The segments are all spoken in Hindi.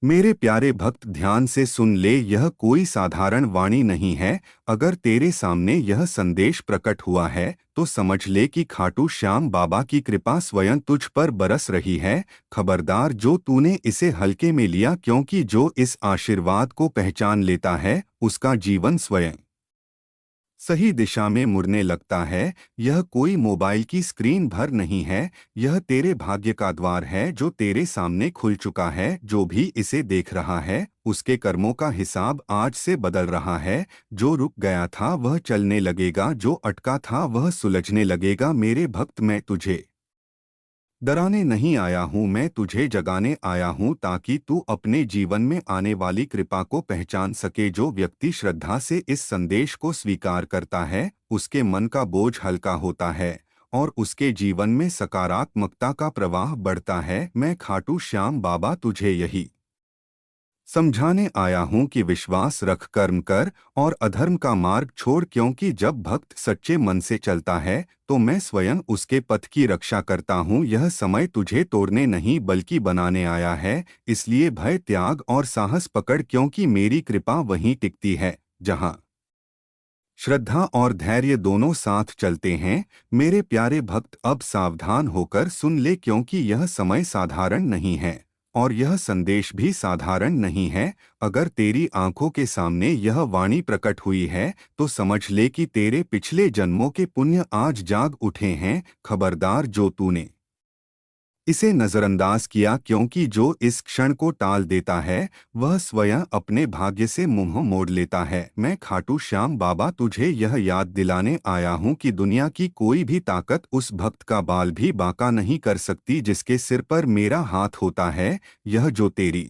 मेरे प्यारे भक्त, ध्यान से सुन ले, यह कोई साधारण वाणी नहीं है। अगर तेरे सामने यह संदेश प्रकट हुआ है तो समझ ले कि खाटू श्याम बाबा की कृपा स्वयं तुझ पर बरस रही है। खबरदार, जो तूने इसे हल्के में लिया, क्योंकि जो इस आशीर्वाद को पहचान लेता है उसका जीवन स्वयं सही दिशा में मुड़ने लगता है। यह कोई मोबाइल की स्क्रीन भर नहीं है, यह तेरे भाग्य का द्वार है जो तेरे सामने खुल चुका है। जो भी इसे देख रहा है उसके कर्मों का हिसाब आज से बदल रहा है। जो रुक गया था वह चलने लगेगा, जो अटका था वह सुलझने लगेगा। मेरे भक्त, मैं तुझे डराने नहीं आया हूँ, मैं तुझे जगाने आया हूँ, ताकि तू अपने जीवन में आने वाली कृपा को पहचान सके। जो व्यक्ति श्रद्धा से इस संदेश को स्वीकार करता है उसके मन का बोझ हल्का होता है और उसके जीवन में सकारात्मकता का प्रवाह बढ़ता है। मैं खाटू श्याम बाबा तुझे यही समझाने आया हूँ कि विश्वास रख, कर्म कर और अधर्म का मार्ग छोड़, क्योंकि जब भक्त सच्चे मन से चलता है तो मैं स्वयं उसके पथ की रक्षा करता हूँ। यह समय तुझे तोड़ने नहीं बल्कि बनाने आया है। इसलिए भय त्याग और साहस पकड़, क्योंकि मेरी कृपा वहीं टिकती है जहाँ श्रद्धा और धैर्य दोनों साथ चलते हैं। मेरे प्यारे भक्त, अब सावधान होकर सुन ले, क्योंकि यह समय साधारण नहीं है और यह संदेश भी साधारण नहीं है। अगर तेरी आंखों के सामने यह वाणी प्रकट हुई है तो समझ ले कि तेरे पिछले जन्मों के पुण्य आज जाग उठे हैं। खबरदार, जो तूने इसे नजरअंदाज किया, क्योंकि जो इस क्षण को टाल देता है वह स्वयं अपने भाग्य से मुंह मोड़ लेता है। मैं खाटू श्याम बाबा तुझे यह याद दिलाने आया हूँ कि दुनिया की कोई भी ताकत उस भक्त का बाल भी बांका नहीं कर सकती जिसके सिर पर मेरा हाथ होता है। यह जो तेरी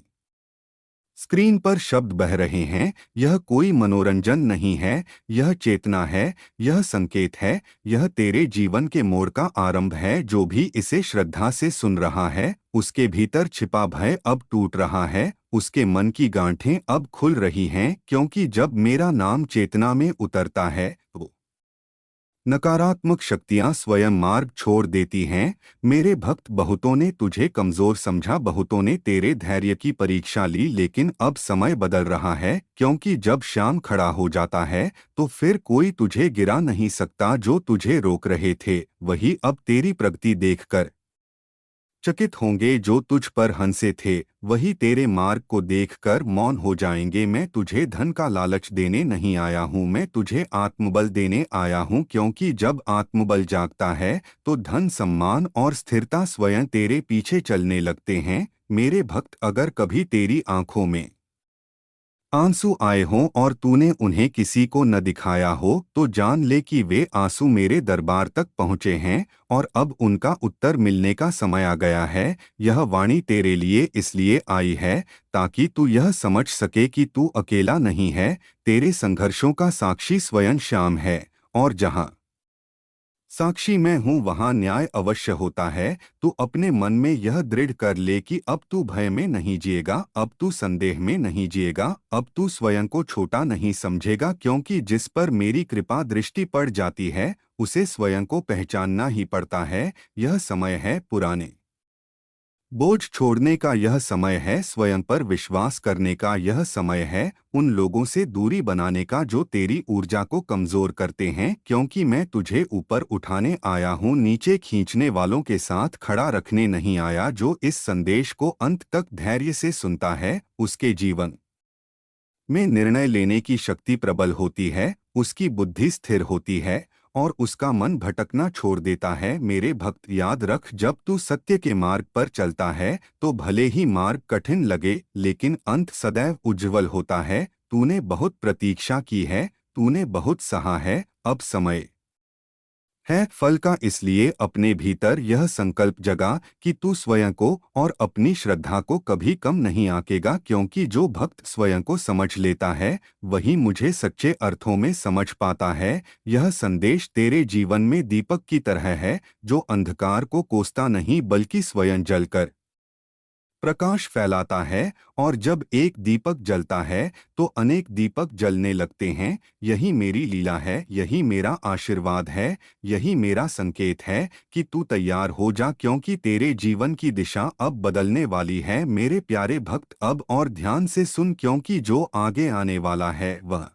स्क्रीन पर शब्द बह रहे हैं, यह कोई मनोरंजन नहीं है, यह चेतना है, यह संकेत है, यह तेरे जीवन के मोड़ का आरंभ है। जो भी इसे श्रद्धा से सुन रहा है उसके भीतर छिपा भय अब टूट रहा है, उसके मन की गांठें अब खुल रही हैं, क्योंकि जब मेरा नाम चेतना में उतरता है तो नकारात्मक शक्तियां स्वयं मार्ग छोड़ देती हैं। मेरे भक्त, बहुतों ने तुझे कमजोर समझा, बहुतों ने तेरे धैर्य की परीक्षा ली, लेकिन अब समय बदल रहा है, क्योंकि जब शाम खड़ा हो जाता है तो फिर कोई तुझे गिरा नहीं सकता। जो तुझे रोक रहे थे वही अब तेरी प्रगति देखकर चकित होंगे, जो तुझ पर हंसे थे वही तेरे मार्ग को देखकर मौन हो जाएंगे। मैं तुझे धन का लालच देने नहीं आया हूँ, मैं तुझे आत्मबल देने आया हूँ, क्योंकि जब आत्मबल जागता है तो धन, सम्मान और स्थिरता स्वयं तेरे पीछे चलने लगते हैं। मेरे भक्त, अगर कभी तेरी आंखों में आंसू आए हों और तूने उन्हें किसी को न दिखाया हो तो जान ले कि वे आंसू मेरे दरबार तक पहुँचे हैं और अब उनका उत्तर मिलने का समय आ गया है। यह वाणी तेरे लिए इसलिए आई है ताकि तू यह समझ सके कि तू अकेला नहीं है। तेरे संघर्षों का साक्षी स्वयं श्याम है और जहाँ साक्षी मैं हूँ वहाँ न्याय अवश्य होता है। तू अपने मन में यह दृढ़ कर ले कि अब तू भय में नहीं जिएगा, अब तू संदेह में नहीं जिएगा, अब तू स्वयं को छोटा नहीं समझेगा, क्योंकि जिस पर मेरी कृपा दृष्टि पड़ जाती है उसे स्वयं को पहचानना ही पड़ता है। यह समय है पुराने बोझ छोड़ने का, यह समय है स्वयं पर विश्वास करने का, यह समय है उन लोगों से दूरी बनाने का जो तेरी ऊर्जा को कमजोर करते हैं, क्योंकि मैं तुझे ऊपर उठाने आया हूँ, नीचे खींचने वालों के साथ खड़ा रखने नहीं आया। जो इस संदेश को अंत तक धैर्य से सुनता है उसके जीवन में निर्णय लेने की शक्ति प्रबल होती है, उसकी बुद्धि स्थिर होती है और उसका मन भटकना छोड़ देता है। मेरे भक्त, याद रख, जब तू सत्य के मार्ग पर चलता है तो भले ही मार्ग कठिन लगे लेकिन अंत सदैव उज्जवल होता है। तूने बहुत प्रतीक्षा की है, तूने बहुत सहा है, अब समय है फल का। इसलिए अपने भीतर यह संकल्प जगा कि तू स्वयं को और अपनी श्रद्धा को कभी कम नहीं आंकेगा, क्योंकि जो भक्त स्वयं को समझ लेता है वही मुझे सच्चे अर्थों में समझ पाता है। यह संदेश तेरे जीवन में दीपक की तरह है जो अंधकार को कोसता नहीं बल्कि स्वयं जलकर प्रकाश फैलाता है और जब एक दीपक जलता है तो अनेक दीपक जलने लगते हैं। यही मेरी लीला है, यही मेरा आशीर्वाद है, यही मेरा संकेत है कि तू तैयार हो जा, क्योंकि तेरे जीवन की दिशा अब बदलने वाली है। मेरे प्यारे भक्त, अब और ध्यान से सुन, क्योंकि जो आगे आने वाला है वह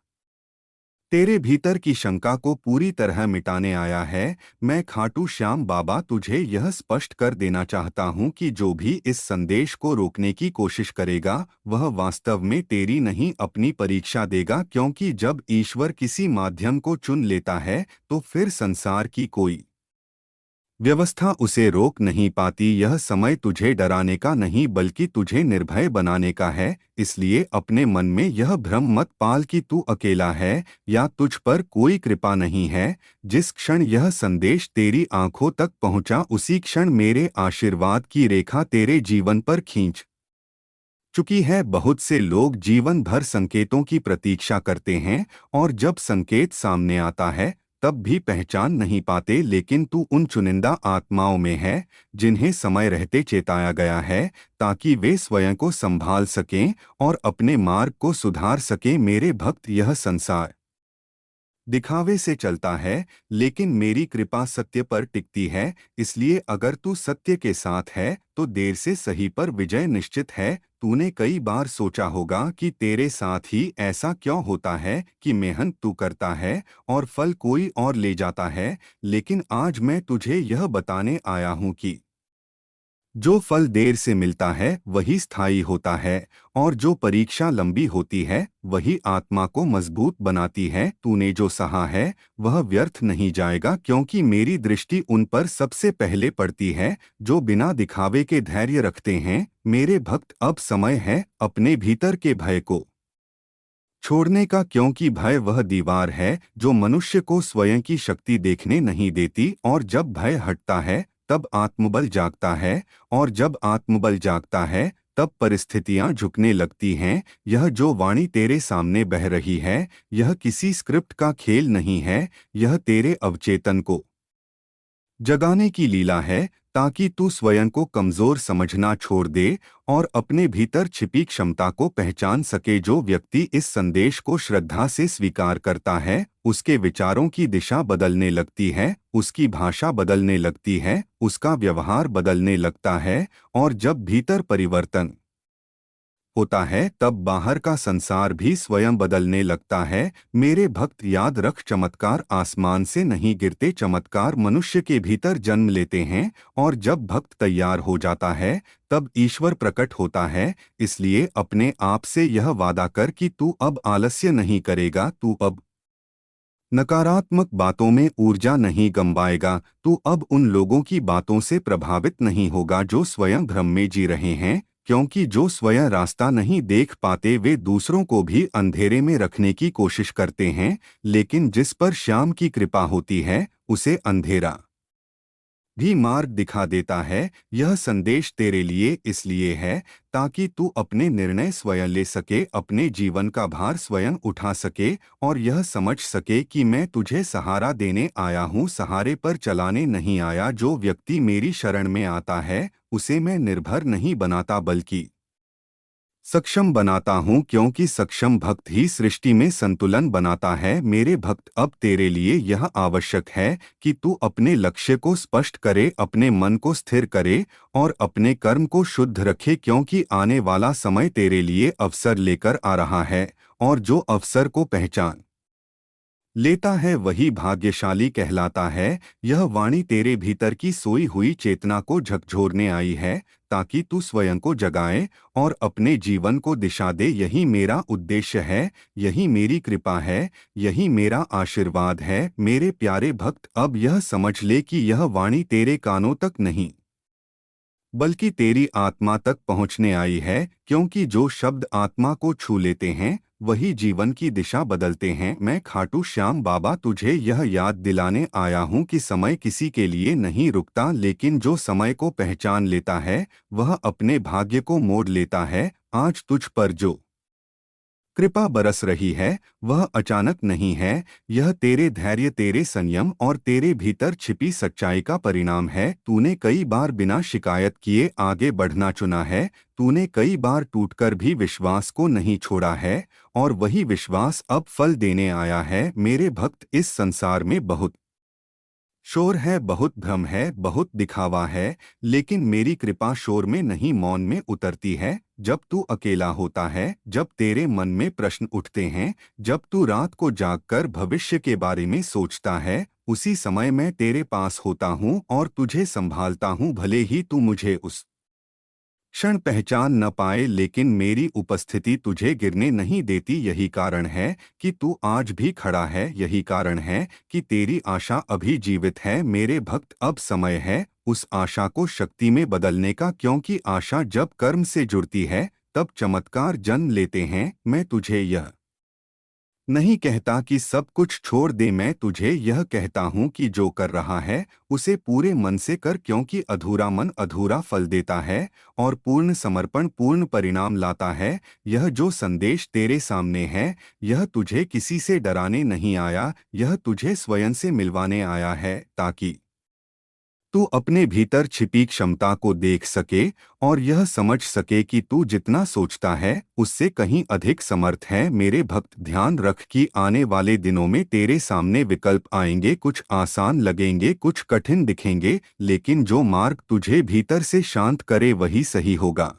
तेरे भीतर की शंका को पूरी तरह मिटाने आया है। मैं खाटू श्याम बाबा तुझे यह स्पष्ट कर देना चाहता हूँ कि जो भी इस संदेश को रोकने की कोशिश करेगा वह वास्तव में तेरी नहीं अपनी परीक्षा देगा, क्योंकि जब ईश्वर किसी माध्यम को चुन लेता है तो फिर संसार की कोई व्यवस्था उसे रोक नहीं पाती। यह समय तुझे डराने का नहीं बल्कि तुझे निर्भय बनाने का है। इसलिए अपने मन में यह भ्रम मत पाल कि तू अकेला है या तुझ पर कोई कृपा नहीं है। जिस क्षण यह संदेश तेरी आंखों तक पहुंचा उसी क्षण मेरे आशीर्वाद की रेखा तेरे जीवन पर खींच चुकी है। बहुत से लोग जीवन भर संकेतों की प्रतीक्षा करते हैं और जब संकेत सामने आता है तब भी पहचान नहीं पाते, लेकिन तू उन चुनिंदा आत्माओं में है जिन्हें समय रहते चेताया गया है ताकि वे स्वयं को संभाल सकें और अपने मार्ग को सुधार सकें। मेरे भक्त, यह संसार दिखावे से चलता है लेकिन मेरी कृपा सत्य पर टिकती है। इसलिए अगर तू सत्य के साथ है तो देर से सही पर विजय निश्चित है। तूने कई बार सोचा होगा कि तेरे साथ ही ऐसा क्यों होता है कि मेहनत तू करता है और फल कोई और ले जाता है, लेकिन आज मैं तुझे यह बताने आया हूँ कि जो फल देर से मिलता है वही स्थायी होता है और जो परीक्षा लंबी होती है वही आत्मा को मजबूत बनाती है। तूने जो सहा है वह व्यर्थ नहीं जाएगा, क्योंकि मेरी दृष्टि उन पर सबसे पहले पड़ती है जो बिना दिखावे के धैर्य रखते हैं। मेरे भक्त, अब समय है अपने भीतर के भय को छोड़ने का, क्योंकि भय वह दीवार है जो मनुष्य को स्वयं की शक्ति देखने नहीं देती। और जब भय हटता है तब आत्मबल जागता है और जब आत्मबल जागता है तब परिस्थितियां झुकने लगती हैं। यह जो वाणी तेरे सामने बह रही है यह किसी स्क्रिप्ट का खेल नहीं है, यह तेरे अवचेतन को जगाने की लीला है ताकि तू स्वयं को कमजोर समझना छोड़ दे और अपने भीतर छिपी क्षमता को पहचान सके। जो व्यक्ति इस संदेश को श्रद्धा से स्वीकार करता है उसके विचारों की दिशा बदलने लगती है, उसकी भाषा बदलने लगती है, उसका व्यवहार बदलने लगता है और जब भीतर परिवर्तन होता है तब बाहर का संसार भी स्वयं बदलने लगता है। मेरे भक्त, याद रख, चमत्कार आसमान से नहीं गिरते, चमत्कार मनुष्य के भीतर जन्म लेते हैं और जब भक्त तैयार हो जाता है तब ईश्वर प्रकट होता है। इसलिए अपने आप से यह वादा कर कि तू अब आलस्य नहीं करेगा, तू अब नकारात्मक बातों में ऊर्जा नहीं गंवाएगा, तू अब उन लोगों की बातों से प्रभावित नहीं होगा जो स्वयं भ्रम में जी रहे हैं, क्योंकि जो स्वयं रास्ता नहीं देख पाते वे दूसरों को भी अंधेरे में रखने की कोशिश करते हैं। लेकिन जिस पर श्याम की कृपा होती है उसे अंधेरा भी मार्ग दिखा देता है। यह संदेश तेरे लिए इसलिए है ताकि तू अपने निर्णय स्वयं ले सके, अपने जीवन का भार स्वयं उठा सके और यह समझ सके कि मैं तुझे सहारा देने आया हूँ, सहारे पर चलाने नहीं आया। जो व्यक्ति मेरी शरण में आता है उसे मैं निर्भर नहीं बनाता बल्कि सक्षम बनाता हूँ, क्योंकि सक्षम भक्त ही सृष्टि में संतुलन बनाता है। मेरे भक्त, अब तेरे लिए यह आवश्यक है कि तू अपने लक्ष्य को स्पष्ट करे, अपने मन को स्थिर करे और अपने कर्म को शुद्ध रखे, क्योंकि आने वाला समय तेरे लिए अवसर लेकर आ रहा है और जो अवसर को पहचान लेता है वही भाग्यशाली कहलाता है। यह वाणी तेरे भीतर की सोई हुई चेतना को झकझोरने आई है ताकि तू स्वयं को जगाए और अपने जीवन को दिशा दे। यही मेरा उद्देश्य है, यही मेरी कृपा है, यही मेरा आशीर्वाद है। मेरे प्यारे भक्त, अब यह समझ ले कि यह वाणी तेरे कानों तक नहीं बल्कि तेरी आत्मा तक पहुंचने आई है, क्योंकि जो शब्द आत्मा को छू लेते हैं वही जीवन की दिशा बदलते हैं। मैं खाटू श्याम बाबा तुझे यह याद दिलाने आया हूँ कि समय किसी के लिए नहीं रुकता, लेकिन जो समय को पहचान लेता है वह अपने भाग्य को मोड़ लेता है। आज तुझ पर जो कृपा बरस रही है, वह अचानक नहीं है। यह तेरे धैर्य, तेरे संयम और तेरे भीतर छिपी सच्चाई का परिणाम है। तूने कई बार बिना शिकायत किए आगे बढ़ना चुना है। तूने कई बार टूटकर भी विश्वास को नहीं छोड़ा है, और वही विश्वास अब फल देने आया है। मेरे भक्त, इस संसार में बहुत शोर है, बहुत भ्रम है, बहुत दिखावा है, लेकिन मेरी कृपा शोर में नहीं, मौन में उतरती है। जब तू अकेला होता है, जब तेरे मन में प्रश्न उठते हैं, जब तू रात को जागकर भविष्य के बारे में सोचता है, उसी समय मैं तेरे पास होता हूँ और तुझे संभालता हूँ। भले ही तू मुझे उस क्षण पहचान न पाए, लेकिन मेरी उपस्थिति तुझे गिरने नहीं देती। यही कारण है कि तू आज भी खड़ा है, यही कारण है कि तेरी आशा अभी जीवित है। मेरे भक्त, अब समय है उस आशा को शक्ति में बदलने का, क्योंकि आशा जब कर्म से जुड़ती है तब चमत्कार जन्म लेते हैं। मैं तुझे यह नहीं कहता कि सब कुछ छोड़ दे, मैं तुझे यह कहता हूँ कि जो कर रहा है उसे पूरे मन से कर, क्योंकि अधूरा मन अधूरा फल देता है और पूर्ण समर्पण पूर्ण परिणाम लाता है। यह जो संदेश तेरे सामने है, यह तुझे किसी से डराने नहीं आया, यह तुझे स्वयं से मिलवाने आया है, ताकि तू अपने भीतर छिपी क्षमता को देख सके और यह समझ सके कि तू जितना सोचता है उससे कहीं अधिक समर्थ है। मेरे भक्त, ध्यान रख कि आने वाले दिनों में तेरे सामने विकल्प आएंगे। कुछ आसान लगेंगे, कुछ कठिन दिखेंगे, लेकिन जो मार्ग तुझे भीतर से शांत करे वही सही होगा,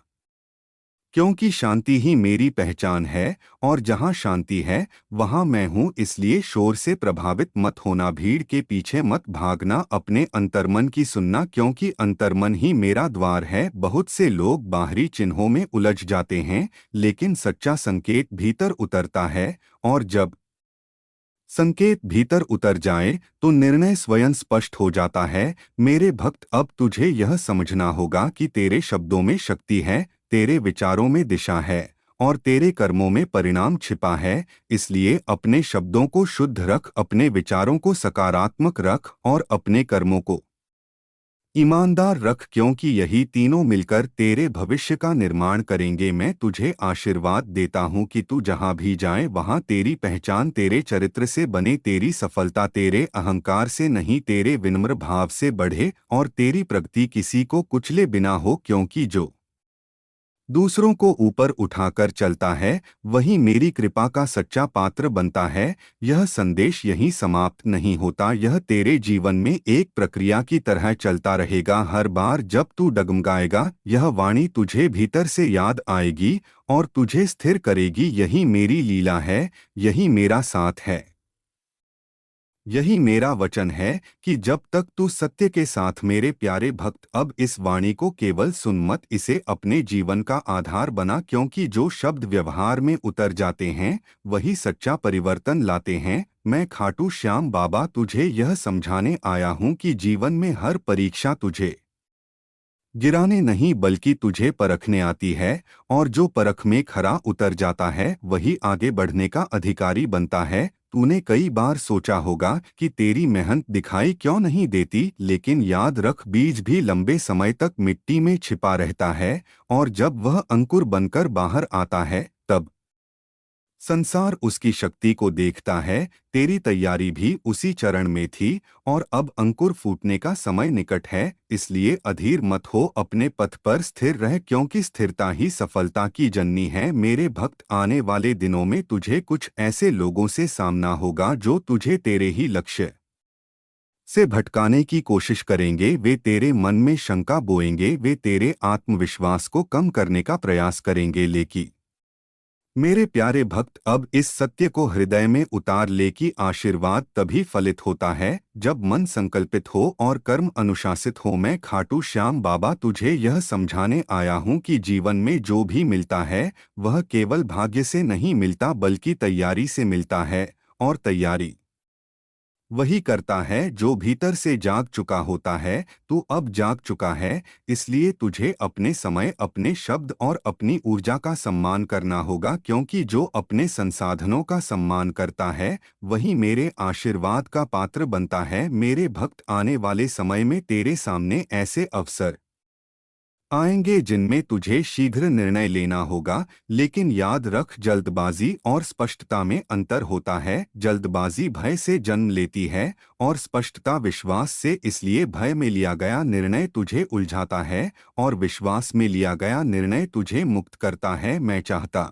क्योंकि शांति ही मेरी पहचान है, और जहाँ शांति है वहाँ मैं हूँ। इसलिए शोर से प्रभावित मत होना, भीड़ के पीछे मत भागना, अपने अंतर्मन की सुनना, क्योंकि अंतर्मन ही मेरा द्वार है। बहुत से लोग बाहरी चिन्हों में उलझ जाते हैं, लेकिन सच्चा संकेत भीतर उतरता है, और जब संकेत भीतर उतर जाए तो निर्णय स्वयं स्पष्ट हो जाता है। मेरे भक्त, अब तुझे यह समझना होगा कि तेरे शब्दों में शक्ति है, तेरे विचारों में दिशा है, और तेरे कर्मों में परिणाम छिपा है। इसलिए अपने शब्दों को शुद्ध रख, अपने विचारों को सकारात्मक रख और अपने कर्मों को ईमानदार रख, क्योंकि यही तीनों मिलकर तेरे भविष्य का निर्माण करेंगे। मैं तुझे आशीर्वाद देता हूँ कि तू जहाँ भी जाए वहाँ तेरी पहचान तेरे चरित्र से बने, तेरी सफलता तेरे अहंकार से नहीं तेरे विनम्र भाव से बढ़े, और तेरी प्रगति किसी को कुचले बिना हो, क्योंकि जो दूसरों को ऊपर उठाकर चलता है वही मेरी कृपा का सच्चा पात्र बनता है। यह संदेश यहीं समाप्त नहीं होता, यह तेरे जीवन में एक प्रक्रिया की तरह चलता रहेगा। हर बार जब तू डगमगाएगा, यह वाणी तुझे भीतर से याद आएगी और तुझे स्थिर करेगी। यही मेरी लीला है, यही मेरा साथ है, यही मेरा वचन है कि जब तक तू सत्य के साथ। मेरे प्यारे भक्त, अब इस वाणी को केवल सुन मत, इसे अपने जीवन का आधार बना, क्योंकि जो शब्द व्यवहार में उतर जाते हैं वही सच्चा परिवर्तन लाते हैं। मैं खाटू श्याम बाबा तुझे यह समझाने आया हूँ कि जीवन में हर परीक्षा तुझे गिराने नहीं बल्कि तुझे परखने आती है, और जो परख में खरा उतर जाता है वही आगे बढ़ने का अधिकारी बनता है। तूने कई बार सोचा होगा कि तेरी मेहनत दिखाई क्यों नहीं देती, लेकिन याद रख, बीज भी लंबे समय तक मिट्टी में छिपा रहता है, और जब वह अंकुर बनकर बाहर आता है तब संसार उसकी शक्ति को देखता है। तेरी तैयारी भी उसी चरण में थी, और अब अंकुर फूटने का समय निकट है। इसलिए अधीर मत हो, अपने पथ पर स्थिर रह, क्योंकि स्थिरता ही सफलता की जननी है। मेरे भक्त, आने वाले दिनों में तुझे कुछ ऐसे लोगों से सामना होगा जो तुझे तेरे ही लक्ष्य से भटकाने की कोशिश करेंगे। वे तेरे मन में शंका बोएंगे, वे तेरे आत्मविश्वास को कम करने का प्रयास करेंगे, लेकिन मेरे प्यारे भक्त, अब इस सत्य को हृदय में उतार ले कि आशीर्वाद तभी फलित होता है जब मन संकल्पित हो और कर्म अनुशासित हो। मैं खाटू श्याम बाबा तुझे यह समझाने आया हूँ कि जीवन में जो भी मिलता है वह केवल भाग्य से नहीं मिलता बल्कि तैयारी से मिलता है, और तैयारी वही करता है जो भीतर से जाग चुका होता है। तू अब जाग चुका है, इसलिए तुझे अपने समय, अपने शब्द और अपनी ऊर्जा का सम्मान करना होगा, क्योंकि जो अपने संसाधनों का सम्मान करता है वही मेरे आशीर्वाद का पात्र बनता है। मेरे भक्त, आने वाले समय में तेरे सामने ऐसे अवसर आएंगे जिनमें तुझे शीघ्र निर्णय लेना होगा, लेकिन याद रख जल्दबाजी और स्पष्टता में अंतर होता है। जल्दबाजी भय से जन्म लेती है और स्पष्टता विश्वास से। इसलिए भय में लिया गया निर्णय तुझे उलझाता है और विश्वास में लिया गया निर्णय तुझे मुक्त करता है। मैं चाहता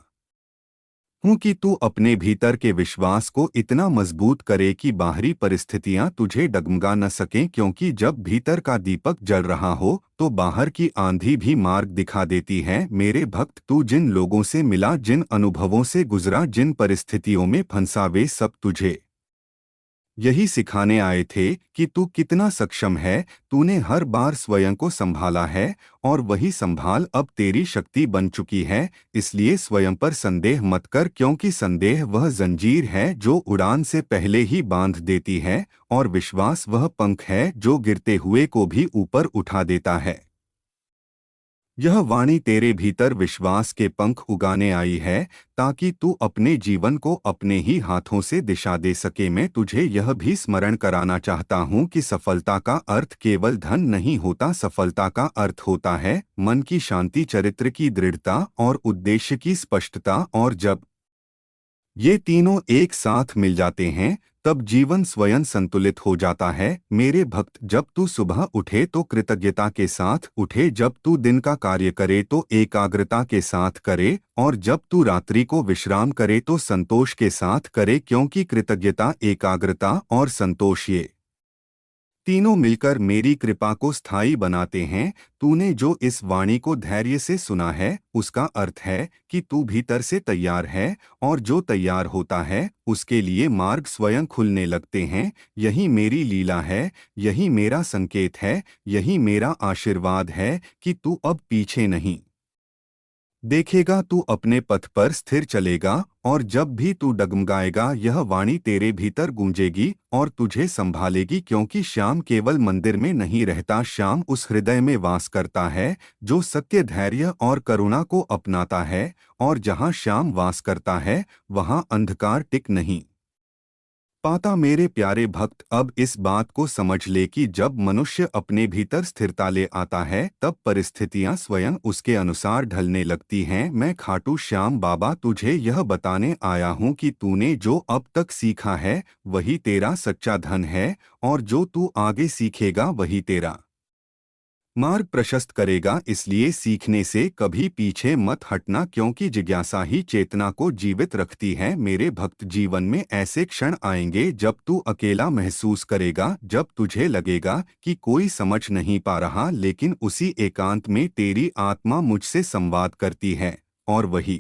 हूँ कि तू अपने भीतर के विश्वास को इतना मजबूत करे कि बाहरी परिस्थितियां तुझे डगमगा न सकें, क्योंकि जब भीतर का दीपक जल रहा हो तो बाहर की आंधी भी मार्ग दिखा देती है। मेरे भक्त, तू जिन लोगों से मिला, जिन अनुभवों से गुजरा, जिन परिस्थितियों में फंसा, वे सब तुझे यही सिखाने आए थे कि तू कितना सक्षम है। तूने हर बार स्वयं को संभाला है और वही संभाल अब तेरी शक्ति बन चुकी है। इसलिए स्वयं पर संदेह मत कर, क्योंकि संदेह वह जंजीर है जो उड़ान से पहले ही बांध देती है और विश्वास वह पंख है जो गिरते हुए को भी ऊपर उठा देता है। यह वाणी तेरे भीतर विश्वास के पंख उगाने आई है ताकि तू अपने जीवन को अपने ही हाथों से दिशा दे सके। मैं तुझे यह भी स्मरण कराना चाहता हूँ कि सफलता का अर्थ केवल धन नहीं होता। सफलता का अर्थ होता है मन की शांति, चरित्र की दृढ़ता और उद्देश्य की स्पष्टता। और जब ये तीनों एक साथ मिल जाते हैं तब जीवन स्वयं संतुलित हो जाता है। मेरे भक्त, जब तू सुबह उठे तो कृतज्ञता के साथ उठे, जब तू दिन का कार्य करे तो एकाग्रता के साथ करे, और जब तू रात्रि को विश्राम करे तो संतोष के साथ करे, क्योंकि कृतज्ञता, एकाग्रता और संतोष, ये तीनों मिलकर मेरी कृपा को स्थायी बनाते हैं। तूने जो इस वाणी को धैर्य से सुना है उसका अर्थ है कि तू भीतर से तैयार है, और जो तैयार होता है उसके लिए मार्ग स्वयं खुलने लगते हैं। यही मेरी लीला है, यही मेरा संकेत है, यही मेरा आशीर्वाद है कि तू अब पीछे नहीं देखेगा, तू अपने पथ पर स्थिर चलेगा। और जब भी तू डगमगाएगा यह वाणी तेरे भीतर गूंजेगी और तुझे संभालेगी, क्योंकि श्याम केवल मंदिर में नहीं रहता, श्याम उस हृदय में वास करता है जो सत्य, धैर्य और करुणा को अपनाता है। और जहाँ श्याम वास करता है वहाँ अंधकार टिक नहीं पाता। मेरे प्यारे भक्त, अब इस बात को समझ ले कि जब मनुष्य अपने भीतर स्थिरता ले आता है तब परिस्थितियां स्वयं उसके अनुसार ढलने लगती हैं। मैं खाटू श्याम बाबा तुझे यह बताने आया हूँ कि तूने जो अब तक सीखा है वही तेरा सच्चा धन है, और जो तू आगे सीखेगा वही तेरा मार्ग प्रशस्त करेगा। इसलिए सीखने से कभी पीछे मत हटना, क्योंकि जिज्ञासा ही चेतना को जीवित रखती है। मेरे भक्त, जीवन में ऐसे क्षण आएंगे जब तू अकेला महसूस करेगा, जब तुझे लगेगा कि कोई समझ नहीं पा रहा, लेकिन उसी एकांत में तेरी आत्मा मुझसे संवाद करती है और वही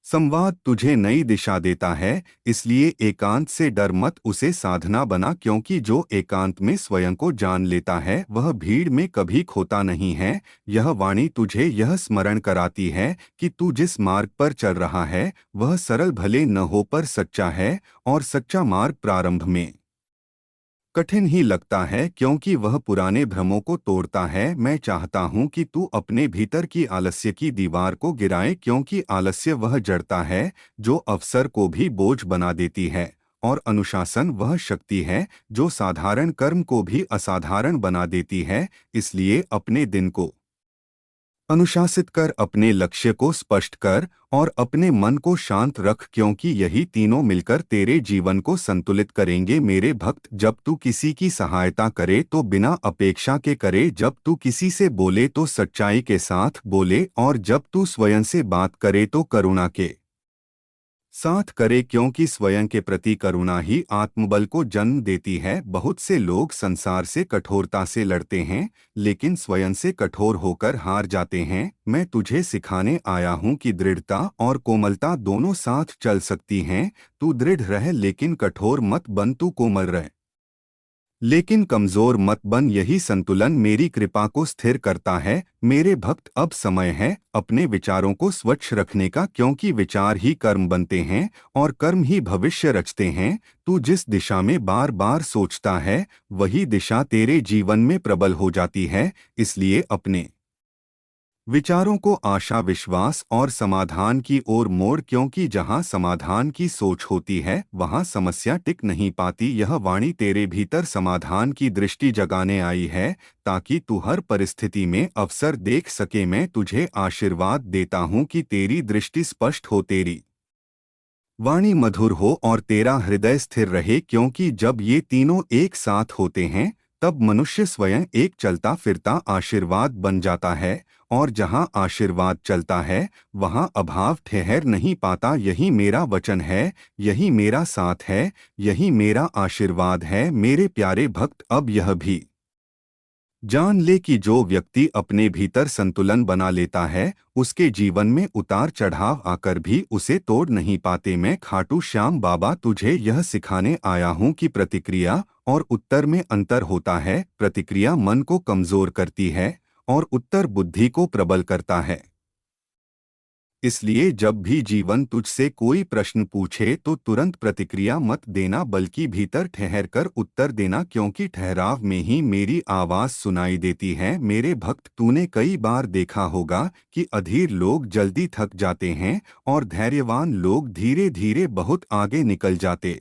संवाद तुझे नई दिशा देता है। इसलिए एकांत से डर मत, उसे साधना बना, क्योंकि जो एकांत में स्वयं को जान लेता है वह भीड़ में कभी खोता नहीं है। यह वाणी तुझे यह स्मरण कराती है कि तू जिस मार्ग पर चल रहा है वह सरल भले न हो पर सच्चा है, और सच्चा मार्ग प्रारंभ में कठिन ही लगता है, क्योंकि वह पुराने भ्रमों को तोड़ता है। मैं चाहता हूँ कि तू अपने भीतर की आलस्य की दीवार को गिराए, क्योंकि आलस्य वह जड़ता है जो अवसर को भी बोझ बना देती है, और अनुशासन वह शक्ति है जो साधारण कर्म को भी असाधारण बना देती है। इसलिए अपने दिन को अनुशासित कर, अपने लक्ष्य को स्पष्ट कर और अपने मन को शांत रख, क्योंकि यही तीनों मिलकर तेरे जीवन को संतुलित करेंगे। मेरे भक्त, जब तू किसी की सहायता करे तो बिना अपेक्षा के करे, जब तू किसी से बोले तो सच्चाई के साथ बोले, और जब तू स्वयं से बात करे तो करुणा के साथ करे, क्योंकि स्वयं के प्रति करुणा ही आत्मबल को जन्म देती है। बहुत से लोग संसार से कठोरता से लड़ते हैं लेकिन स्वयं से कठोर होकर हार जाते हैं। मैं तुझे सिखाने आया हूँ कि दृढ़ता और कोमलता दोनों साथ चल सकती हैं। तू दृढ़ रह लेकिन कठोर मत बन, तू कोमल रह लेकिन कमजोर मत बन। यही संतुलन मेरी कृपा को स्थिर करता है। मेरे भक्त, अब समय है अपने विचारों को स्वच्छ रखने का, क्योंकि विचार ही कर्म बनते हैं और कर्म ही भविष्य रचते हैं। तू जिस दिशा में बार बार सोचता है वही दिशा तेरे जीवन में प्रबल हो जाती है। इसलिए अपने विचारों को आशा, विश्वास और समाधान की ओर मोड़, क्योंकि जहां समाधान की सोच होती है वहां समस्या टिक नहीं पाती। यह वाणी तेरे भीतर समाधान की दृष्टि जगाने आई है, ताकि तू हर परिस्थिति में अवसर देख सके। मैं तुझे आशीर्वाद देता हूं कि तेरी दृष्टि स्पष्ट हो, तेरी वाणी मधुर हो और तेरा हृदय स्थिर रहे, क्योंकि जब ये तीनों एक साथ होते हैं तब मनुष्य स्वयं एक चलता फिरता आशीर्वाद बन जाता है। और जहाँ आशीर्वाद चलता है वहाँ अभाव ठहर नहीं पाता। यही मेरा वचन है, यही मेरा साथ है, यही मेरा आशीर्वाद है। मेरे प्यारे भक्त, अब यह भी जान ले कि जो व्यक्ति अपने भीतर संतुलन बना लेता है उसके जीवन में उतार चढ़ाव आकर भी उसे तोड़ नहीं पाते। मैं खाटू श्याम बाबा तुझे यह सिखाने आया हूँ कि प्रतिक्रिया और उत्तर में अंतर होता है। प्रतिक्रिया मन को कमजोर करती है और उत्तर बुद्धि को प्रबल करता है। इसलिए जब भी जीवन तुझसे कोई प्रश्न पूछे तो तुरंत प्रतिक्रिया मत देना, बल्कि भीतर ठहर कर उत्तर देना, क्योंकि ठहराव में ही मेरी आवाज सुनाई देती है। मेरे भक्त, तूने कई बार देखा होगा कि अधीर लोग जल्दी थक जाते हैं और धैर्यवान लोग धीरे धीरे बहुत आगे निकल जाते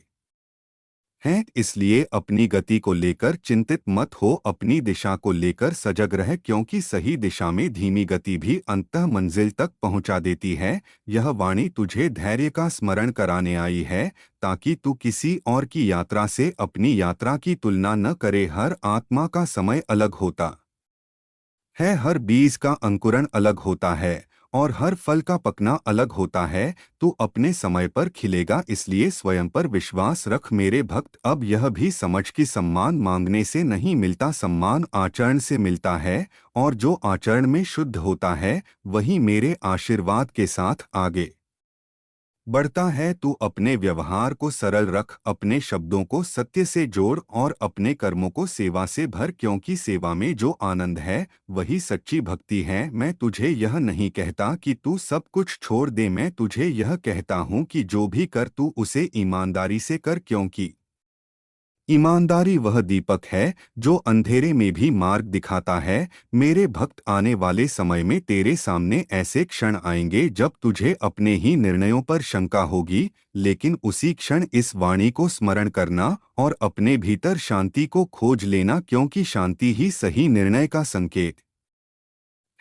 हैं। इसलिए अपनी गति को लेकर चिंतित मत हो, अपनी दिशा को लेकर सजग रह, क्योंकि सही दिशा में धीमी गति भी अंततः मंजिल तक पहुंचा देती है। यह वाणी तुझे धैर्य का स्मरण कराने आई है, ताकि तू किसी और की यात्रा से अपनी यात्रा की तुलना न करे। हर आत्मा का समय अलग होता है, हर बीज का अंकुरण अलग होता है और हर फल का पकना अलग होता है। तू अपने समय पर खिलेगा, इसलिए स्वयं पर विश्वास रख। मेरे भक्त, अब यह भी समझ कि सम्मान मांगने से नहीं मिलता, सम्मान आचरण से मिलता है। और जो आचरण में शुद्ध होता है वही मेरे आशीर्वाद के साथ आगे बढ़ता है। तू अपने व्यवहार को सरल रख, अपने शब्दों को सत्य से जोड़ और अपने कर्मों को सेवा से भर, क्योंकि सेवा में जो आनंद है वही सच्ची भक्ति है। मैं तुझे यह नहीं कहता कि तू सब कुछ छोड़ दे, मैं तुझे यह कहता हूँ कि जो भी कर तू उसे ईमानदारी से कर, क्योंकि ईमानदारी वह दीपक है जो अंधेरे में भी मार्ग दिखाता है। मेरे भक्त, आने वाले समय में तेरे सामने ऐसे क्षण आएंगे जब तुझे अपने ही निर्णयों पर शंका होगी, लेकिन उसी क्षण इस वाणी को स्मरण करना और अपने भीतर शांति को खोज लेना, क्योंकि शांति ही सही निर्णय का संकेत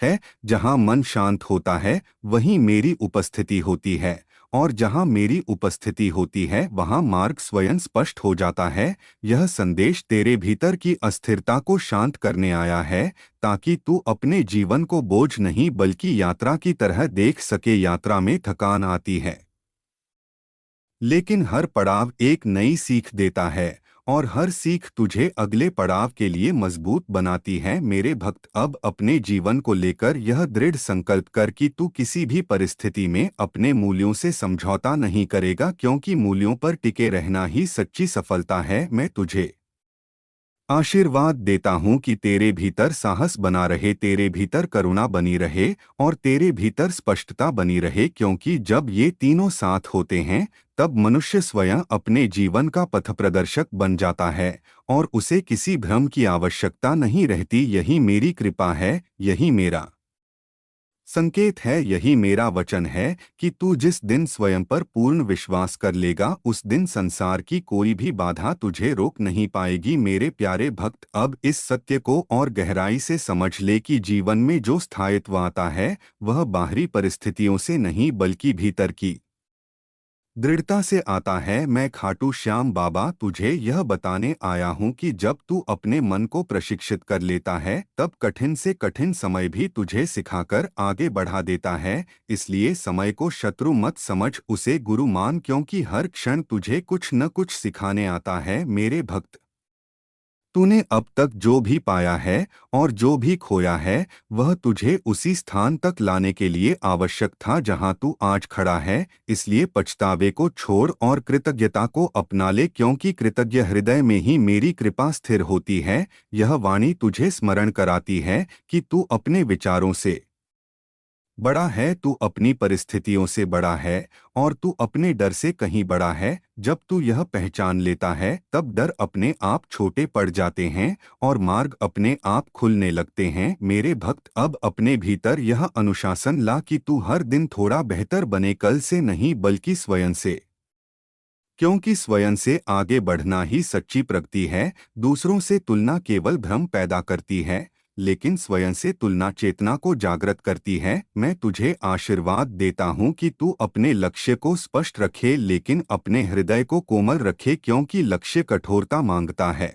है। जहाँ मन शांत होता है वहीं मेरी उपस्थिति होती है, और जहाँ मेरी उपस्थिति होती है वहाँ मार्ग स्वयं स्पष्ट हो जाता है। यह संदेश तेरे भीतर की अस्थिरता को शांत करने आया है, ताकि तू अपने जीवन को बोझ नहीं बल्कि यात्रा की तरह देख सके। यात्रा में थकान आती है, लेकिन हर पड़ाव एक नई सीख देता है और हर सीख तुझे अगले पड़ाव के लिए मजबूत बनाती है। मेरे भक्त, अब अपने जीवन को लेकर यह दृढ़ संकल्प कर कि तू किसी भी परिस्थिति में अपने मूल्यों से समझौता नहीं करेगा, क्योंकि मूल्यों पर टिके रहना ही सच्ची सफलता है। मैं तुझे आशीर्वाद देता हूँ कि तेरे भीतर साहस बना रहे, तेरे भीतर करुणा बनी रहे और तेरे भीतर स्पष्टता बनी रहे, क्योंकि जब ये तीनों साथ होते हैं तब मनुष्य स्वयं अपने जीवन का पथ प्रदर्शक बन जाता है और उसे किसी भ्रम की आवश्यकता नहीं रहती। यही मेरी कृपा है, यही मेरा संकेत है, यही मेरा वचन है कि तू जिस दिन स्वयं पर पूर्ण विश्वास कर लेगा उस दिन संसार की कोई भी बाधा तुझे रोक नहीं पाएगी। मेरे प्यारे भक्त, अब इस सत्य को और गहराई से समझ ले कि जीवन में जो स्थायित्व आता है वह बाहरी परिस्थितियों से नहीं बल्कि भीतर की दृढ़ता से आता है। मैं खाटू श्याम बाबा तुझे यह बताने आया हूँ कि जब तू अपने मन को प्रशिक्षित कर लेता है तब कठिन से कठिन समय भी तुझे सिखाकर आगे बढ़ा देता है। इसलिए समय को शत्रु मत समझ, उसे गुरु मान, क्योंकि हर क्षण तुझे कुछ न कुछ सिखाने आता है। मेरे भक्त, तूने अब तक जो भी पाया है और जो भी खोया है वह तुझे उसी स्थान तक लाने के लिए आवश्यक था जहां तू आज खड़ा है। इसलिए पछतावे को छोड़ और कृतज्ञता को अपना ले, क्योंकि कृतज्ञ हृदय में ही मेरी कृपा स्थिर होती है। यह वाणी तुझे स्मरण कराती है कि तू अपने विचारों से बड़ा है तू अपनी परिस्थितियों से बड़ा है और तू अपने डर से कहीं बड़ा है। जब तू यह पहचान लेता है तब डर अपने आप छोटे पड़ जाते हैं और मार्ग अपने आप खुलने लगते हैं। मेरे भक्त, अब अपने भीतर यह अनुशासन ला कि तू हर दिन थोड़ा बेहतर बने, कल से नहीं बल्कि स्वयं से। क्योंकि स्वयं से आगे बढ़ना ही सच्ची प्रगति है। दूसरों से तुलना केवल भ्रम पैदा करती है, लेकिन स्वयं से तुलना चेतना को जागृत करती है। मैं तुझे आशीर्वाद देता हूँ कि तू अपने लक्ष्य को स्पष्ट रखे, लेकिन अपने हृदय को कोमल रखे, क्योंकि लक्ष्य कठोरता मांगता है